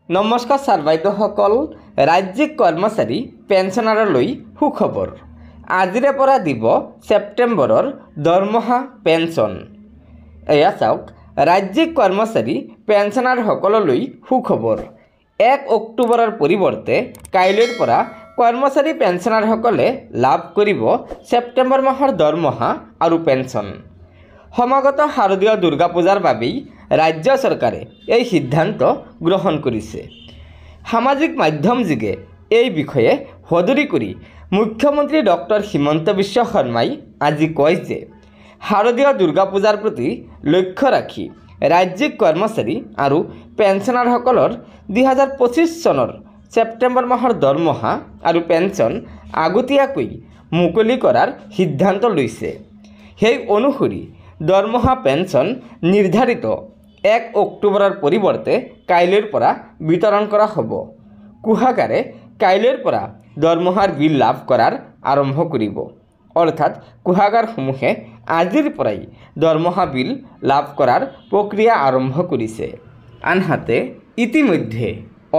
নমস্কাৰ ছাৰ বাইদেউসকল, ৰাজ্যিক কৰ্মচাৰী পেঞ্চনাৰলৈ সুখবৰ। আজিৰে পৰা দিব ছেপ্টেম্বৰৰ দৰমহা পেঞ্চন। এয়া চাওক, ৰাজ্যিক কৰ্মচাৰী পেঞ্চনাৰসকললৈ সুখবৰ। 1 অক্টোবৰৰ পৰিৱৰ্তে কাইলৈৰ পৰা কৰ্মচাৰী পেঞ্চনাৰসকলে লাভ কৰিব ছেপ্টেম্বৰ মাহৰ দৰমহা আৰু পেঞ্চন। সমাগত শাৰদীয় দুৰ্গা পূজাৰ বাবেই ৰাজ্য চৰকাৰে এই সিদ্ধান্ত গ্ৰহণ কৰিছে। সামাজিক মাধ্যমযোগে এই বিষয়ে সদৰি কৰি মুখ্যমন্ত্ৰী ডক্টৰ হিমন্ত বিশ্ব শৰ্মাই আজি কয় যে শাৰদীয় দুৰ্গা পূজাৰ প্ৰতি লক্ষ্য ৰাখি ৰাজ্যিক কৰ্মচাৰী আৰু পেঞ্চনাৰসকলৰ 2025 চনৰ ছেপ্টেম্বৰ মাহৰ দৰমহা আৰু পেঞ্চন আগতীয়াকৈ মুকলি কৰাৰ সিদ্ধান্ত লৈছে। সেই অনুসৰি দৰমহা পেঞ্চন নিৰ্ধাৰিত 1 অক্টোবৰৰ পৰিৱৰ্তে কাইলৈৰ পৰা বিতৰণ কৰা হ'ব। কুহাগাৰে কাইলৈৰ পৰা দৰমহাৰ বিল লাভ কৰাৰ আৰম্ভ কৰিব। অৰ্থাৎ কুহাগাৰসমূহে আজিৰ পৰাই দৰমহা বিল লাভ কৰাৰ প্ৰক্ৰিয়া আৰম্ভ কৰিছে। আনহাতে ইতিমধ্যে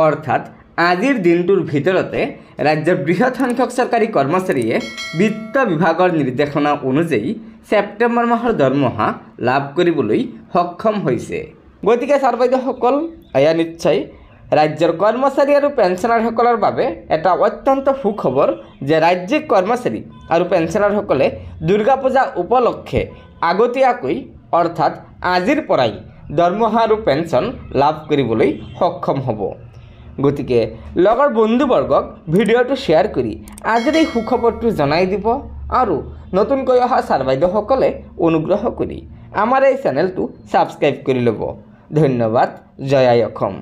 অৰ্থাৎ আজিৰ দিনটোৰ ভিতৰতে ৰাজ্যৰ বৃহৎ সংখ্যক চৰকাৰী কৰ্মচাৰীয়ে বিত্ত বিভাগৰ নিৰ্দেশনা অনুযায়ী ছেপ্টেম্বৰ মাহৰ দৰমহা লাভ কৰিবলৈ সক্ষম হৈছে। গতিকে ছাৰ বাইদেউসকল, এয়া নিশ্চয় ৰাজ্যৰ কৰ্মচাৰী আৰু পেঞ্চনাৰসকলৰ বাবে এটা অত্যন্ত সুখবৰ যে ৰাজ্যিক কৰ্মচাৰী আৰু পেঞ্চনাৰসকলে দুৰ্গা পূজা উপলক্ষে আগতীয়াকৈ অৰ্থাৎ আজিৰ পৰাই দৰমহা আৰু পেঞ্চন লাভ কৰিবলৈ সক্ষম হ'ব। গতিকে লগৰ বন্ধুবৰ্গক ভিডিঅ'টো শ্বেয়াৰ কৰি আজিৰ এই সুখবৰটো জনাই দিব আৰু নতুনকৈ অহা ছাৰ বাইদেউসকলে অনুগ্ৰহ কৰি আমাৰ এই চেনেলটো ছাবস্ক্ৰাইব কৰি ল'ব। ধন্যবাদ। জয় আই অসম।